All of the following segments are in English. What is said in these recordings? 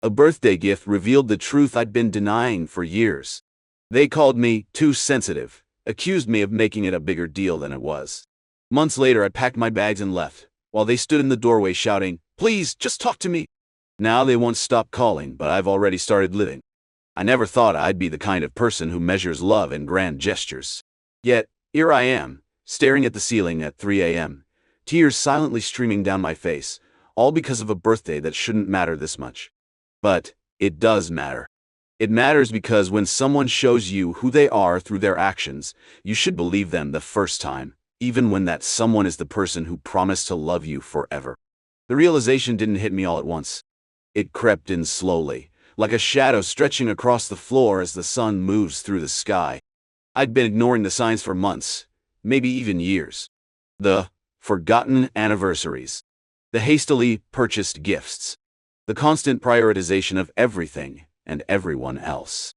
A birthday gift revealed the truth I'd been denying for years. They called me too sensitive, accused me of making it a bigger deal than it was. Months later, I packed my bags and left, while they stood in the doorway shouting, "Please, just talk to me." Now they won't stop calling, but I've already started living. I never thought I'd be the kind of person who measures love in grand gestures. Yet, here I am, staring at the ceiling at 3 a.m., tears silently streaming down my face, all because of a birthday that shouldn't matter this much. But it does matter. It matters because when someone shows you who they are through their actions, you should believe them the first time, even when that someone is the person who promised to love you forever. The realization didn't hit me all at once. It crept in slowly, like a shadow stretching across the floor as the sun moves through the sky. I'd been ignoring the signs for months, maybe even years. The forgotten anniversaries. The hastily purchased gifts. The constant prioritization of everything and everyone else.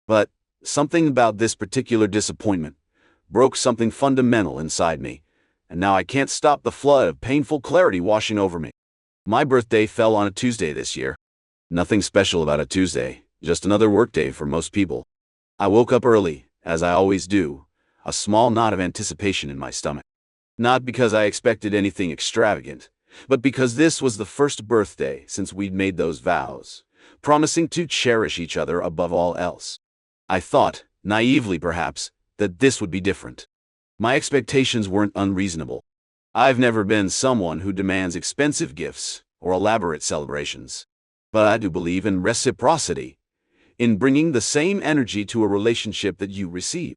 But something about this particular disappointment broke something fundamental inside me, and now I can't stop the flood of painful clarity washing over me. My birthday fell on a Tuesday this year. Nothing special about a Tuesday, just another workday for most people. I woke up early, as I always do, a small knot of anticipation in my stomach. Not because I expected anything extravagant, but because this was the first birthday since we'd made those vows, promising to cherish each other above all else. I thought, naively perhaps, that this would be different. My expectations weren't unreasonable. I've never been someone who demands expensive gifts or elaborate celebrations. But I do believe in reciprocity, in bringing the same energy to a relationship that you receive.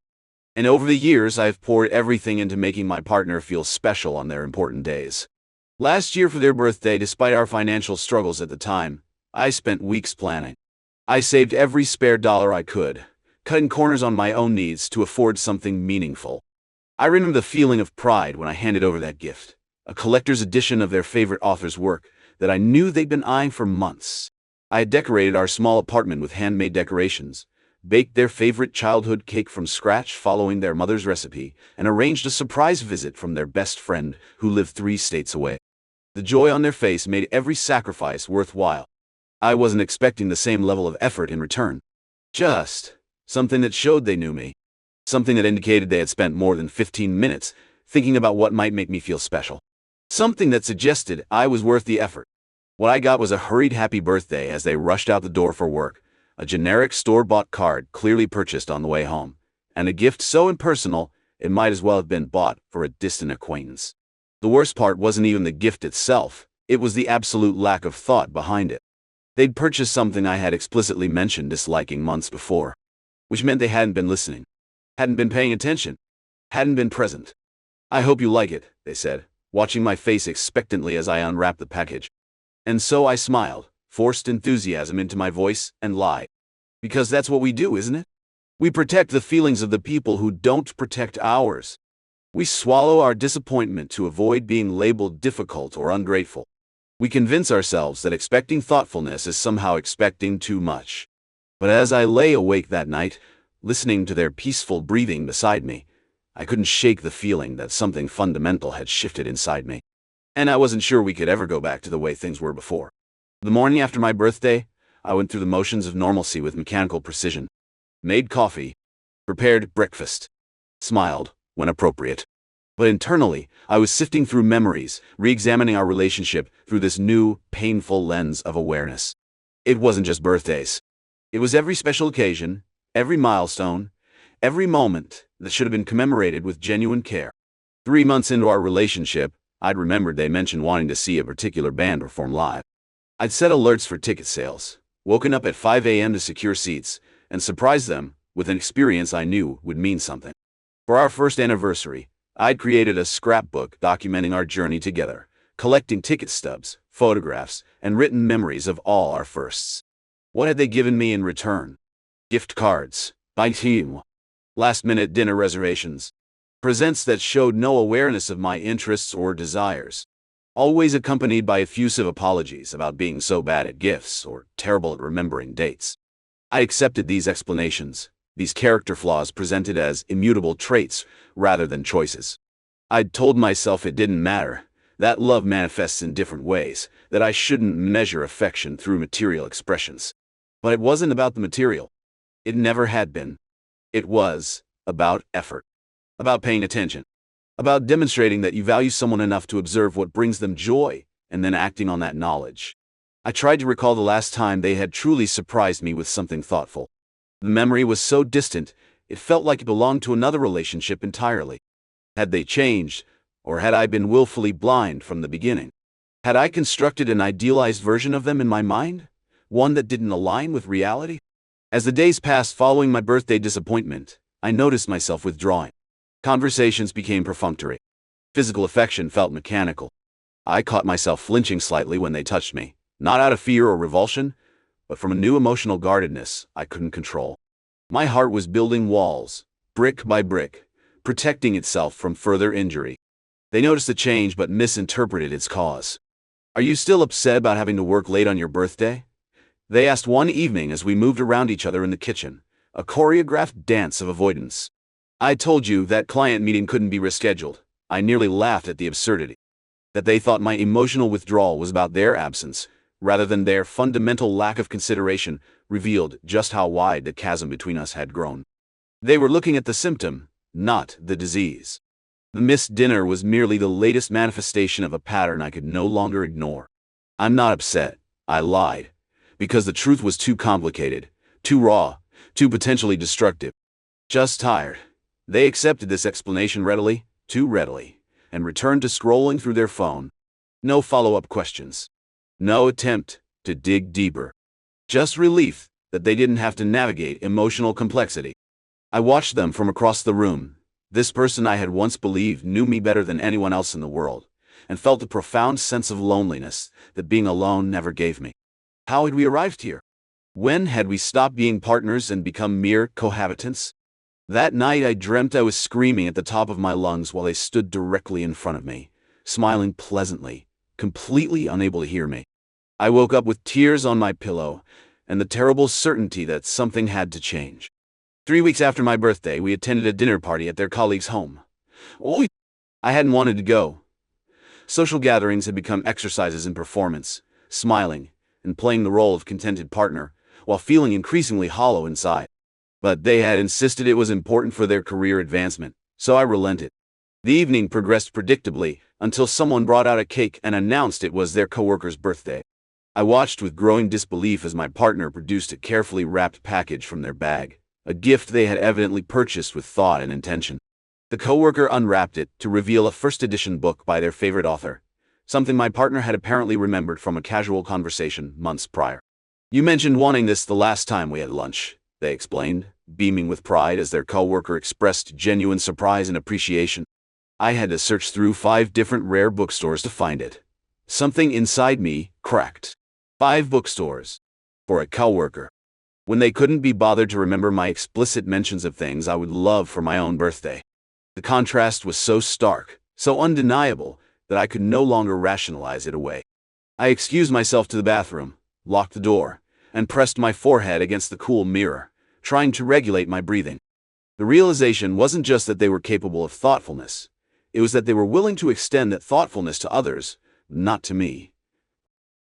And over the years, I've poured everything into making my partner feel special on their important days. Last year for their birthday, despite our financial struggles at the time, I spent weeks planning. I saved every spare dollar I could, cutting corners on my own needs to afford something meaningful. I remember the feeling of pride when I handed over that gift, a collector's edition of their favorite author's work that I knew they'd been eyeing for months. I had decorated our small apartment with handmade decorations, baked their favorite childhood cake from scratch following their mother's recipe, and arranged a surprise visit from their best friend who lived 3 states away. The joy on their face made every sacrifice worthwhile. I wasn't expecting the same level of effort in return. Just something that showed they knew me. Something that indicated they had spent more than 15 minutes thinking about what might make me feel special. Something that suggested I was worth the effort. What I got was a hurried happy birthday as they rushed out the door for work, a generic store-bought card clearly purchased on the way home, and a gift so impersonal it might as well have been bought for a distant acquaintance. The worst part wasn't even the gift itself, it was the absolute lack of thought behind it. They'd purchased something I had explicitly mentioned disliking months before, which meant they hadn't been listening, hadn't been paying attention, hadn't been present. "I hope you like it," they said, watching my face expectantly as I unwrapped the package. And so I smiled, forced enthusiasm into my voice, and lied. Because that's what we do, isn't it? We protect the feelings of the people who don't protect ours. We swallow our disappointment to avoid being labeled difficult or ungrateful. We convince ourselves that expecting thoughtfulness is somehow expecting too much. But as I lay awake that night, listening to their peaceful breathing beside me, I couldn't shake the feeling that something fundamental had shifted inside me. And I wasn't sure we could ever go back to the way things were before. The morning after my birthday, I went through the motions of normalcy with mechanical precision. Made coffee, prepared breakfast, smiled when appropriate. But internally, I was sifting through memories, re-examining our relationship through this new, painful lens of awareness. It wasn't just birthdays. It was every special occasion, every milestone, every moment that should have been commemorated with genuine care. 3 months into our relationship, I'd remembered they mentioned wanting to see a particular band perform live. I'd set alerts for ticket sales, woken up at 5 a.m. to secure seats, and surprised them with an experience I knew would mean something. For our first anniversary, I'd created a scrapbook documenting our journey together, collecting ticket stubs, photographs, and written memories of all our firsts. What had they given me in return? Gift cards, by team, last-minute dinner reservations, presents that showed no awareness of my interests or desires, always accompanied by effusive apologies about being so bad at gifts or terrible at remembering dates. I accepted these explanations, these character flaws presented as immutable traits rather than choices. I'd told myself it didn't matter, That love manifests in different ways, that I shouldn't measure affection through material expressions. But it wasn't about the material. It never had been. It was about effort, about paying attention, about demonstrating that you value someone enough to observe what brings them joy, and then acting on that knowledge. I tried to recall the last time they had truly surprised me with something thoughtful. The memory was so distant, it felt like it belonged to another relationship entirely. Had they changed, or had I been willfully blind from the beginning? Had I constructed an idealized version of them in my mind, one that didn't align with reality? As the days passed following my birthday disappointment, I noticed myself withdrawing. Conversations became perfunctory. Physical affection felt mechanical. I caught myself flinching slightly when they touched me, not out of fear or revulsion, but from a new emotional guardedness I couldn't control. My heart was building walls, brick by brick, protecting itself from further injury. They noticed the change but misinterpreted its cause. "Are you still upset about having to work late on your birthday?" they asked one evening as we moved around each other in the kitchen, a choreographed dance of avoidance. "I told you that client meeting couldn't be rescheduled." I nearly laughed at the absurdity. That they thought my emotional withdrawal was about their absence, rather than their fundamental lack of consideration, revealed just how wide the chasm between us had grown. They were looking at the symptom, not the disease. The missed dinner was merely the latest manifestation of a pattern I could no longer ignore. "I'm not upset," I lied, because the truth was too complicated, too raw, too potentially destructive. "Just tired." They accepted this explanation readily, too readily, and returned to scrolling through their phone. No follow-up questions. No attempt to dig deeper. Just relief that they didn't have to navigate emotional complexity. I watched them from across the room. This person I had once believed knew me better than anyone else in the world, and felt a profound sense of loneliness that being alone never gave me. How had we arrived here? When had we stopped being partners and become mere cohabitants? That night I dreamt I was screaming at the top of my lungs while they stood directly in front of me, smiling pleasantly, completely unable to hear me. I woke up with tears on my pillow and the terrible certainty that something had to change. 3 weeks after my birthday, we attended a dinner party at their colleague's home. I hadn't wanted to go. Social gatherings had become exercises in performance, smiling, and playing the role of contented partner, while feeling increasingly hollow inside. But they had insisted it was important for their career advancement, so I relented. The evening progressed predictably until someone brought out a cake and announced it was their coworker's birthday. I watched with growing disbelief as my partner produced a carefully wrapped package from their bag, a gift they had evidently purchased with thought and intention. The coworker unwrapped it to reveal a first-edition book by their favorite author, something my partner had apparently remembered from a casual conversation months prior. "You mentioned wanting this the last time we had lunch," they explained, beaming with pride as their coworker expressed genuine surprise and appreciation. I had to search through 5 different rare bookstores to find it. Something inside me cracked. 5 bookstores. For a coworker. When they couldn't be bothered to remember my explicit mentions of things I would love for my own birthday. The contrast was so stark, so undeniable, that I could no longer rationalize it away. I excused myself to the bathroom, locked the door, and pressed my forehead against the cool mirror, trying to regulate my breathing. The realization wasn't just that they were capable of thoughtfulness. It was that they were willing to extend that thoughtfulness to others, not to me.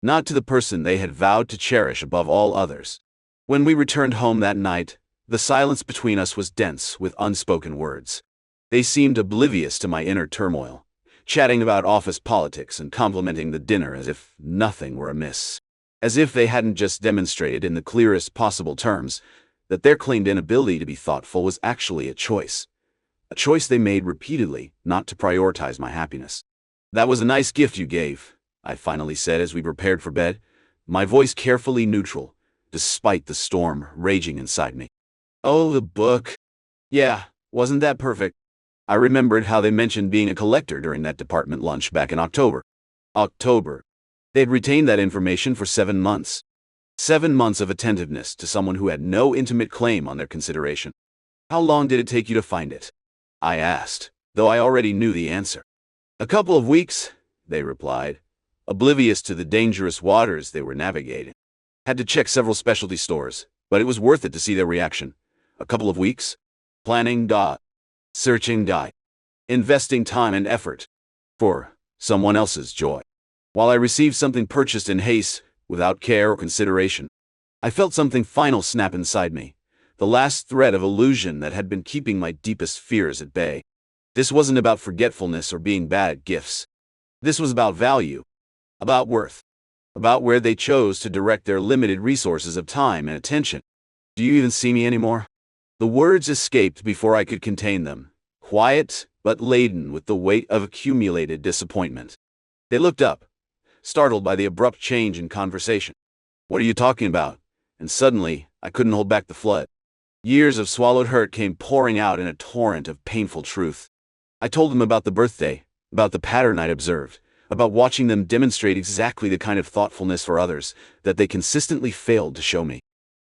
Not to the person they had vowed to cherish above all others. When we returned home that night, the silence between us was dense with unspoken words. They seemed oblivious to my inner turmoil, chatting about office politics and complimenting the dinner as if nothing were amiss. As if they hadn't just demonstrated in the clearest possible terms that their claimed inability to be thoughtful was actually a choice. A choice they made repeatedly not to prioritize my happiness. "That was a nice gift you gave," I finally said as we prepared for bed, my voice carefully neutral, despite the storm raging inside me. "Oh, the book. Yeah, wasn't that perfect?" I remembered how they mentioned being a collector during that department lunch back in October. They had retained that information for 7 months. 7 months of attentiveness to someone who had no intimate claim on their consideration. "How long did it take you to find it?" I asked, though I already knew the answer. "A couple of weeks," they replied, oblivious to the dangerous waters they were navigating. Had to check several specialty stores, but it was worth it to see their reaction. A couple of weeks? Planning. Searching. Investing time and effort. For someone else's joy. While I received something purchased in haste, without care or consideration, I felt something final snap inside me, the last thread of illusion that had been keeping my deepest fears at bay. This wasn't about forgetfulness or being bad at gifts. This was about value, about worth, about where they chose to direct their limited resources of time and attention. Do you even see me anymore? The words escaped before I could contain them, quiet but laden with the weight of accumulated disappointment. They looked up, startled by the abrupt change in conversation. "What are you talking about?" And suddenly, I couldn't hold back the flood. Years of swallowed hurt came pouring out in a torrent of painful truth. I told them about the birthday, about the pattern I'd observed, about watching them demonstrate exactly the kind of thoughtfulness for others that they consistently failed to show me,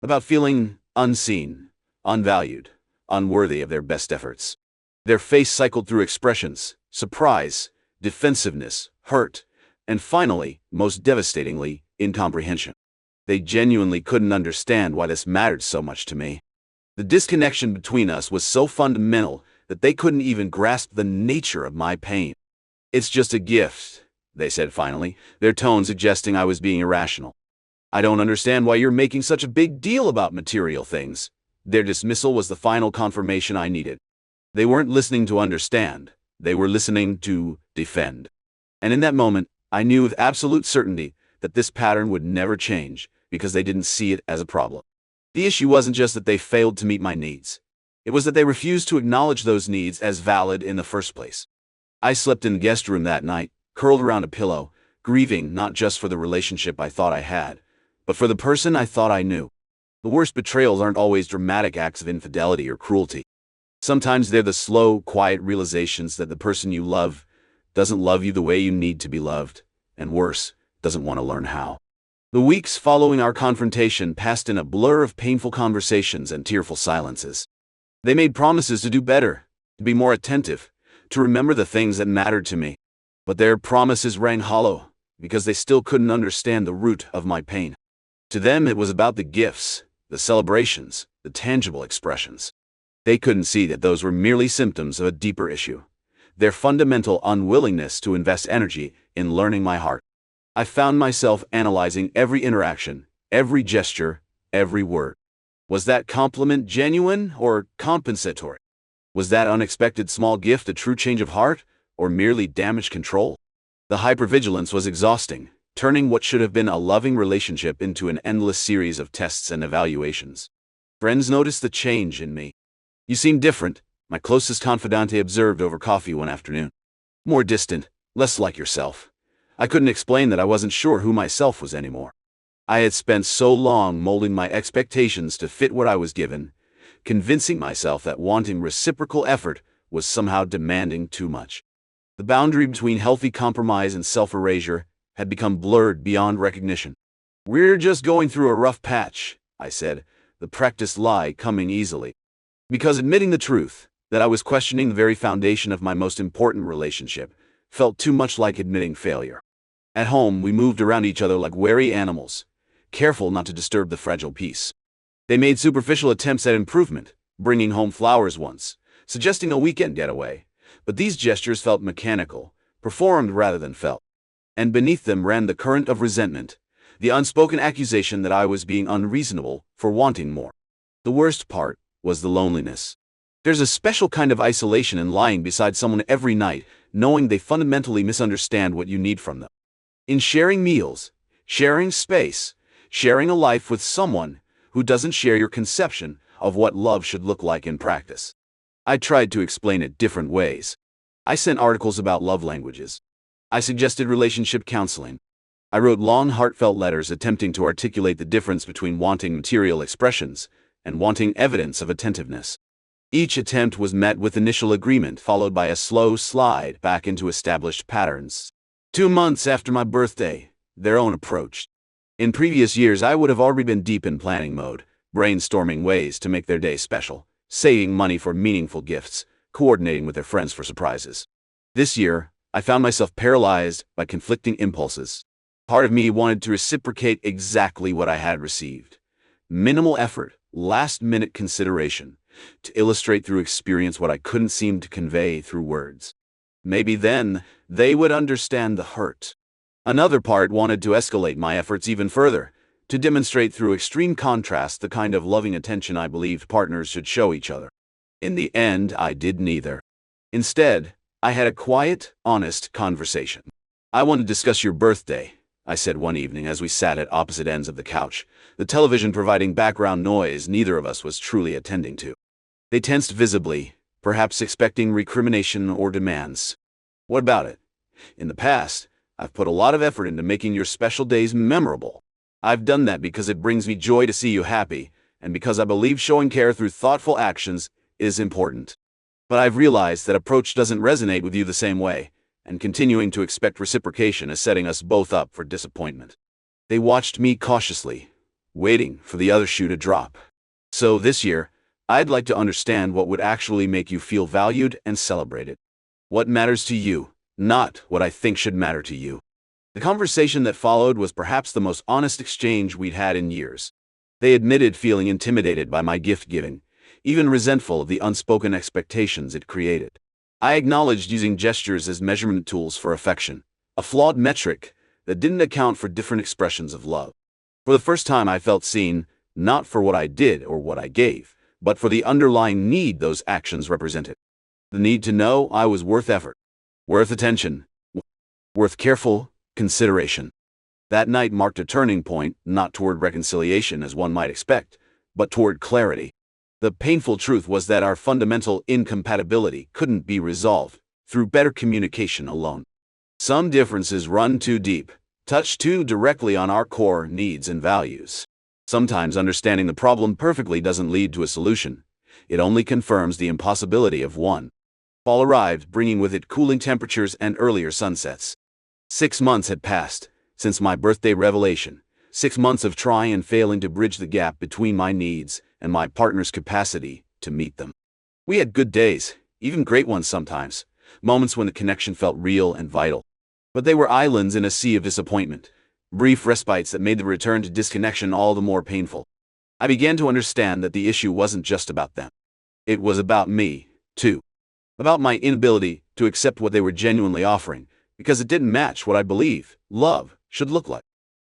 about feeling unseen, unvalued, unworthy of their best efforts. Their face cycled through expressions: surprise, defensiveness, hurt, and finally, most devastatingly, incomprehension. They genuinely couldn't understand why this mattered so much to me. The disconnection between us was so fundamental that they couldn't even grasp the nature of my pain. "It's just a gift," they said finally, their tone suggesting I was being irrational. "I don't understand why you're making such a big deal about material things." Their dismissal was the final confirmation I needed. They weren't listening to understand, they were listening to defend. And in that moment, I knew with absolute certainty that this pattern would never change, because they didn't see it as a problem. The issue wasn't just that they failed to meet my needs. It was that they refused to acknowledge those needs as valid in the first place. I slept in the guest room that night, curled around a pillow, grieving not just for the relationship I thought I had, but for the person I thought I knew. The worst betrayals aren't always dramatic acts of infidelity or cruelty. Sometimes they're the slow, quiet realizations that the person you love doesn't love you the way you need to be loved, and worse, doesn't want to learn how. The weeks following our confrontation passed in a blur of painful conversations and tearful silences. They made promises to do better, to be more attentive, to remember the things that mattered to me. But their promises rang hollow, because they still couldn't understand the root of my pain. To them, it was about the gifts, the celebrations, the tangible expressions. They couldn't see that those were merely symptoms of a deeper issue: their fundamental unwillingness to invest energy in learning my heart. I found myself analyzing every interaction, every gesture, every word. Was that compliment genuine or compensatory? Was that unexpected small gift a true change of heart, or merely damage control? The hypervigilance was exhausting, turning what should have been a loving relationship into an endless series of tests and evaluations. Friends noticed the change in me. "You seem different," my closest confidante observed over coffee one afternoon. "More distant, less like yourself." I couldn't explain that I wasn't sure who myself was anymore. I had spent so long molding my expectations to fit what I was given, convincing myself that wanting reciprocal effort was somehow demanding too much. The boundary between healthy compromise and self-erasure had become blurred beyond recognition. "We're just going through a rough patch," I said, the practiced lie coming easily. Because admitting the truth, that I was questioning the very foundation of my most important relationship, felt too much like admitting failure. At home, we moved around each other like wary animals, careful not to disturb the fragile peace. They made superficial attempts at improvement, bringing home flowers once, suggesting a weekend getaway, but these gestures felt mechanical, performed rather than felt. And beneath them ran the current of resentment, the unspoken accusation that I was being unreasonable for wanting more. The worst part was the loneliness. There's a special kind of isolation in lying beside someone every night, knowing they fundamentally misunderstand what you need from them. In sharing meals, sharing space, sharing a life with someone who doesn't share your conception of what love should look like in practice. I tried to explain it different ways. I sent articles about love languages. I suggested relationship counseling. I wrote long, heartfelt letters attempting to articulate the difference between wanting material expressions and wanting evidence of attentiveness. Each attempt was met with initial agreement, followed by a slow slide back into established patterns. 2 months after my birthday, their own approached. In previous years, I would have already been deep in planning mode, brainstorming ways to make their day special, saving money for meaningful gifts, coordinating with their friends for surprises. This year, I found myself paralyzed by conflicting impulses. Part of me wanted to reciprocate exactly what I had received. Minimal effort, last-minute consideration, to illustrate through experience what I couldn't seem to convey through words. Maybe then they would understand the hurt. Another part wanted to escalate my efforts even further, to demonstrate through extreme contrast the kind of loving attention I believed partners should show each other. In the end, I did neither. Instead, I had a quiet, honest conversation. "I want to discuss your birthday," I said one evening as we sat at opposite ends of the couch, the television providing background noise neither of us was truly attending to. They tensed visibly, perhaps expecting recrimination or demands. "What about it? In the past, I've put a lot of effort into making your special days memorable. I've done that because it brings me joy to see you happy, and because I believe showing care through thoughtful actions is important. But I've realized that approach doesn't resonate with you the same way, and continuing to expect reciprocation is setting us both up for disappointment." They watched me cautiously, waiting for the other shoe to drop. "So this year, I'd like to understand what would actually make you feel valued and celebrated. What matters to you, not what I think should matter to you." The conversation that followed was perhaps the most honest exchange we'd had in years. They admitted feeling intimidated by my gift-giving, even resentful of the unspoken expectations it created. I acknowledged using gestures as measurement tools for affection, a flawed metric that didn't account for different expressions of love. For the first time, I felt seen, not for what I did or what I gave, but for the underlying need those actions represented. The need to know I was worth effort, worth attention, worth careful consideration. That night marked a turning point, not toward reconciliation as one might expect, but toward clarity. The painful truth was that our fundamental incompatibility couldn't be resolved through better communication alone. Some differences run too deep, touch too directly on our core needs and values. Sometimes understanding the problem perfectly doesn't lead to a solution. It only confirms the impossibility of one. Fall arrived, bringing with it cooling temperatures and earlier sunsets. 6 months had passed since my birthday revelation, 6 months of trying and failing to bridge the gap between my needs and my partner's capacity to meet them. We had good days, even great ones sometimes, moments when the connection felt real and vital. But they were islands in a sea of disappointment, brief respites that made the return to disconnection all the more painful. I began to understand that the issue wasn't just about them. It was about me, too. About my inability to accept what they were genuinely offering, because it didn't match what I believe love should look like.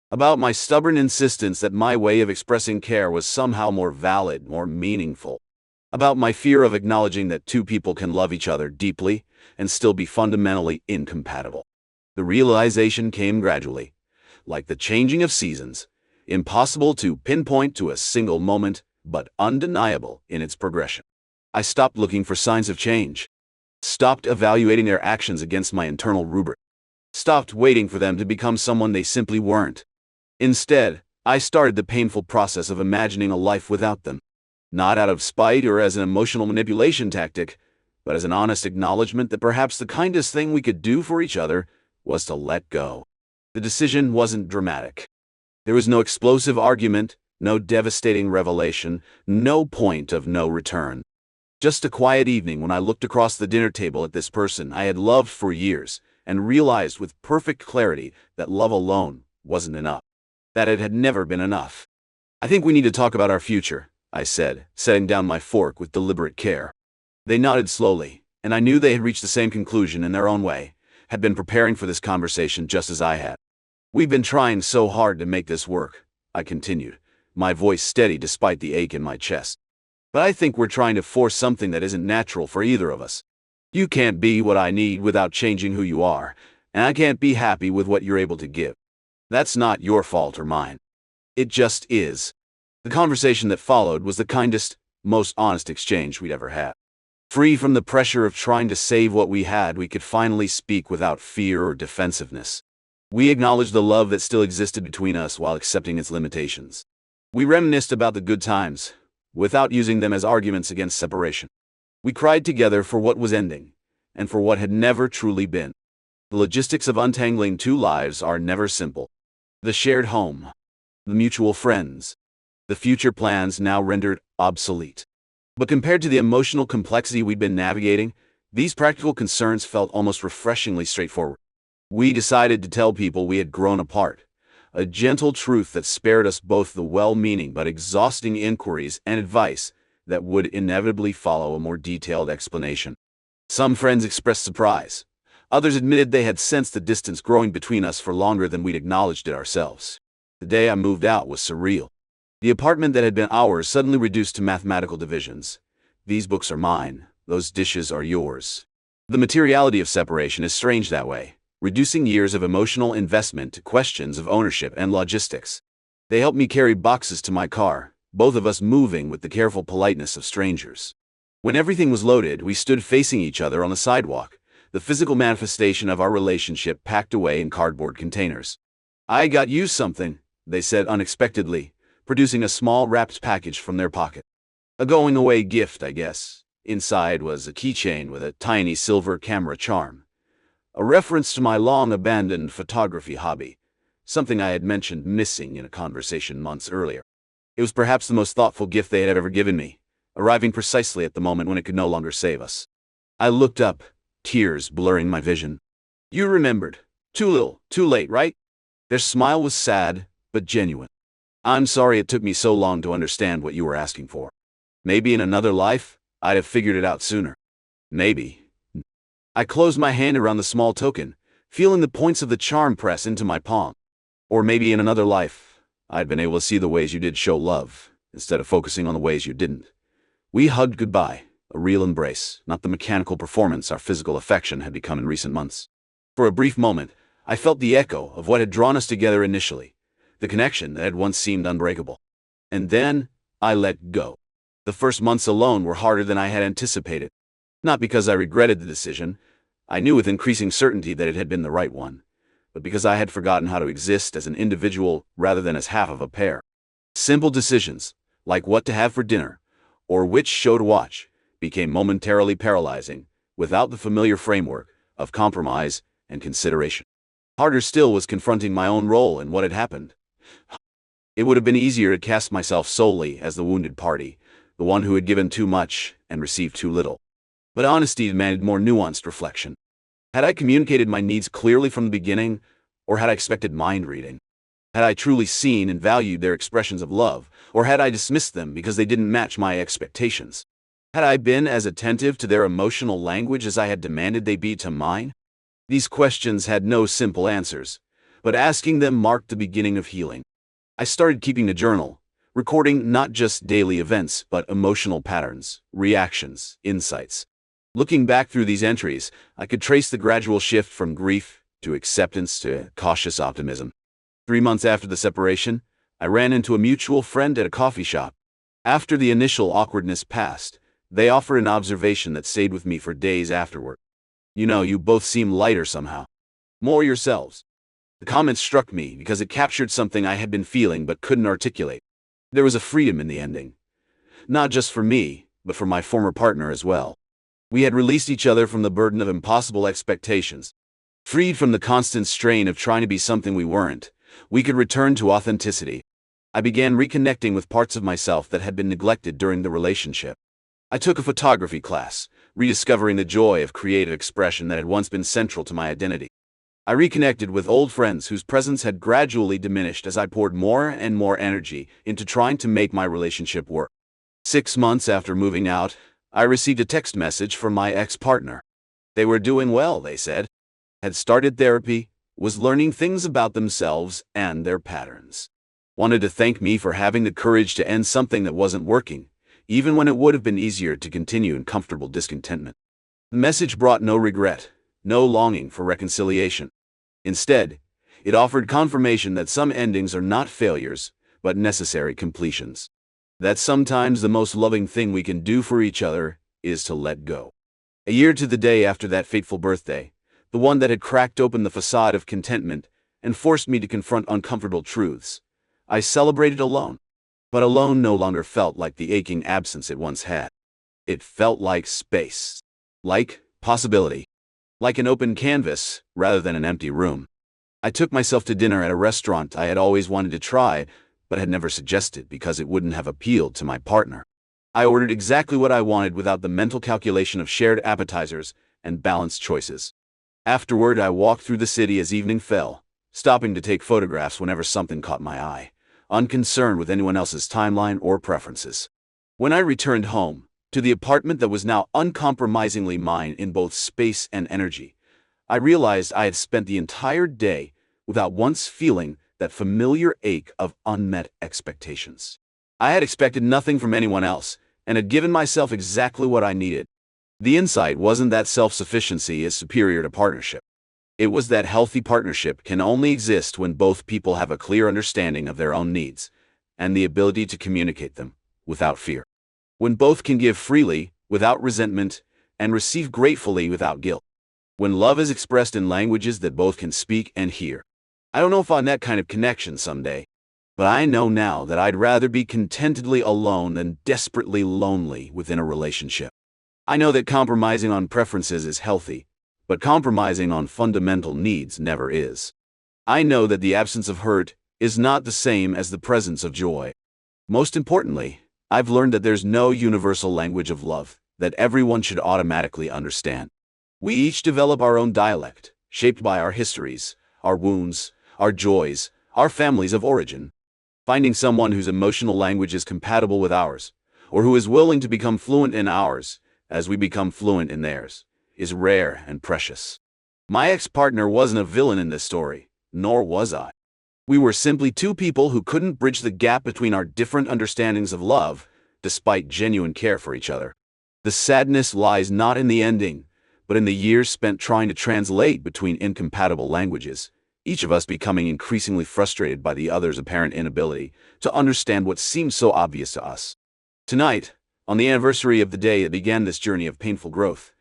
About my stubborn insistence that my way of expressing care was somehow more valid, more meaningful. About my fear of acknowledging that two people can love each other deeply and still be fundamentally incompatible. The realization came gradually, like the changing of seasons, impossible to pinpoint to a single moment, but undeniable in its progression. I stopped looking for signs of change, stopped evaluating their actions against my internal rubric, stopped waiting for them to become someone they simply weren't. Instead, I started the painful process of imagining a life without them, not out of spite or as an emotional manipulation tactic, but as an honest acknowledgement that perhaps the kindest thing we could do for each other was to let go. The decision wasn't dramatic. There was no explosive argument, no devastating revelation, no point of no return. Just a quiet evening when I looked across the dinner table at this person I had loved for years and realized with perfect clarity that love alone wasn't enough, that it had never been enough. "I think we need to talk about our future," I said, setting down my fork with deliberate care. They nodded slowly, and I knew they had reached the same conclusion in their own way, had been preparing for this conversation just as I had. "We've been trying so hard to make this work," I continued, my voice steady despite the ache in my chest. "But I think we're trying to force something that isn't natural for either of us. You can't be what I need without changing who you are, and I can't be happy with what you're able to give. That's not your fault or mine. It just is." The conversation that followed was the kindest, most honest exchange we'd ever had. Free from the pressure of trying to save what we had, we could finally speak without fear or defensiveness. We acknowledged the love that still existed between us while accepting its limitations. We reminisced about the good times, without using them as arguments against separation. We cried together for what was ending, and for what had never truly been. The logistics of untangling two lives are never simple. The shared home, the mutual friends, the future plans now rendered obsolete. But compared to the emotional complexity we'd been navigating, these practical concerns felt almost refreshingly straightforward. We decided to tell people we had grown apart, a gentle truth that spared us both the well-meaning but exhausting inquiries and advice that would inevitably follow a more detailed explanation. Some friends expressed surprise. Others admitted they had sensed the distance growing between us for longer than we'd acknowledged it ourselves. The day I moved out was surreal. The apartment that had been ours suddenly reduced to mathematical divisions. These books are mine, those dishes are yours. The materiality of separation is strange that way, reducing years of emotional investment to questions of ownership and logistics. They helped me carry boxes to my car, both of us moving with the careful politeness of strangers. When everything was loaded, we stood facing each other on the sidewalk, the physical manifestation of our relationship packed away in cardboard containers. "I got you something," they said unexpectedly, producing a small wrapped package from their pocket. A going-away gift, I guess. Inside was a keychain with a tiny silver camera charm. A reference to my long-abandoned photography hobby, something I had mentioned missing in a conversation months earlier. It was perhaps the most thoughtful gift they had ever given me, arriving precisely at the moment when it could no longer save us. I looked up, tears blurring my vision. "You remembered. Too little, too late, right?" Their smile was sad, but genuine. "I'm sorry it took me so long to understand what you were asking for. Maybe in another life, I'd have figured it out sooner. Maybe." I closed my hand around the small token, feeling the points of the charm press into my palm. "Or maybe in another life, I'd been able to see the ways you did show love, instead of focusing on the ways you didn't." We hugged goodbye, a real embrace, not the mechanical performance our physical affection had become in recent months. For a brief moment, I felt the echo of what had drawn us together initially, the connection that had once seemed unbreakable. And then, I let go. The first months alone were harder than I had anticipated. Not because I regretted the decision, I knew with increasing certainty that it had been the right one, but because I had forgotten how to exist as an individual rather than as half of a pair. Simple decisions, like what to have for dinner, or which show to watch, became momentarily paralyzing, without the familiar framework of compromise and consideration. Harder still was confronting my own role in what had happened. It would have been easier to cast myself solely as the wounded party, the one who had given too much and received too little. But honesty demanded more nuanced reflection. Had I communicated my needs clearly from the beginning, or had I expected mind reading? Had I truly seen and valued their expressions of love, or had I dismissed them because they didn't match my expectations? Had I been as attentive to their emotional language as I had demanded they be to mine? These questions had no simple answers, but asking them marked the beginning of healing. I started keeping a journal, recording not just daily events, but emotional patterns, reactions, insights. Looking back through these entries, I could trace the gradual shift from grief to acceptance to cautious optimism. 3 months after the separation, I ran into a mutual friend at a coffee shop. After the initial awkwardness passed, they offered an observation that stayed with me for days afterward. "You know, you both seem lighter somehow. More yourselves." The comment struck me because it captured something I had been feeling but couldn't articulate. There was a freedom in the ending. Not just for me, but for my former partner as well. We had released each other from the burden of impossible expectations. Freed from the constant strain of trying to be something we weren't, we could return to authenticity. I began reconnecting with parts of myself that had been neglected during the relationship. I took a photography class, rediscovering the joy of creative expression that had once been central to my identity. I reconnected with old friends whose presence had gradually diminished as I poured more and more energy into trying to make my relationship work. 6 months after moving out, I received a text message from my ex-partner. They were doing well, they said, had started therapy, was learning things about themselves and their patterns. Wanted to thank me for having the courage to end something that wasn't working, even when it would have been easier to continue in comfortable discontentment. The message brought no regret, no longing for reconciliation. Instead, it offered confirmation that some endings are not failures, but necessary completions. That sometimes the most loving thing we can do for each other is to let go. A year to the day after that fateful birthday, the one that had cracked open the facade of contentment and forced me to confront uncomfortable truths, I celebrated alone. But alone no longer felt like the aching absence it once had. It felt like space, like possibility, like an open canvas rather than an empty room. I took myself to dinner at a restaurant I had always wanted to try, but had never suggested because it wouldn't have appealed to my partner. I ordered exactly what I wanted without the mental calculation of shared appetizers and balanced choices. Afterward, I walked through the city as evening fell, stopping to take photographs whenever something caught my eye, unconcerned with anyone else's timeline or preferences. When I returned home, to the apartment that was now uncompromisingly mine in both space and energy, I realized I had spent the entire day without once feeling that familiar ache of unmet expectations. I had expected nothing from anyone else and had given myself exactly what I needed. The insight wasn't that self-sufficiency is superior to partnership. It was that healthy partnership can only exist when both people have a clear understanding of their own needs and the ability to communicate them without fear. When both can give freely, without resentment, and receive gratefully without guilt. When love is expressed in languages that both can speak and hear. I don't know if on that kind of connection someday, but I know now that I'd rather be contentedly alone than desperately lonely within a relationship. I know that compromising on preferences is healthy, but compromising on fundamental needs never is. I know that the absence of hurt is not the same as the presence of joy. Most importantly, I've learned that there's no universal language of love that everyone should automatically understand. We each develop our own dialect, shaped by our histories, our wounds, our joys, our families of origin. Finding someone whose emotional language is compatible with ours, or who is willing to become fluent in ours as we become fluent in theirs, is rare and precious. My ex-partner wasn't a villain in this story, nor was I. We were simply two people who couldn't bridge the gap between our different understandings of love, despite genuine care for each other. The sadness lies not in the ending, but in the years spent trying to translate between incompatible languages, each of us becoming increasingly frustrated by the other's apparent inability to understand what seemed so obvious to us. Tonight, on the anniversary of the day that began this journey of painful growth,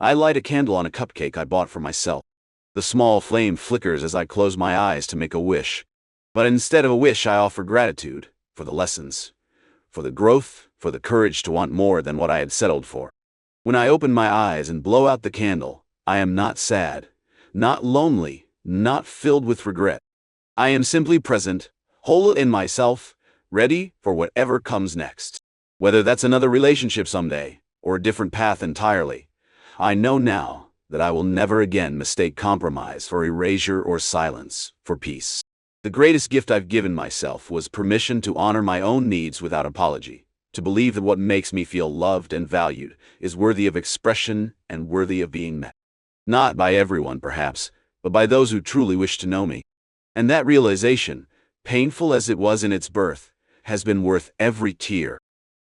I light a candle on a cupcake I bought for myself. The small flame flickers as I close my eyes to make a wish. But instead of a wish, I offer gratitude for the lessons, for the growth, for the courage to want more than what I had settled for. When I open my eyes and blow out the candle, I am not sad, not lonely, not filled with regret. I am simply present, whole in myself, ready for whatever comes next. Whether that's another relationship someday, or a different path entirely, I know now that I will never again mistake compromise for erasure or silence for peace. The greatest gift I've given myself was permission to honor my own needs without apology, to believe that what makes me feel loved and valued is worthy of expression and worthy of being met. Not by everyone, perhaps, but by those who truly wish to know me. And that realization, painful as it was in its birth, has been worth every tear,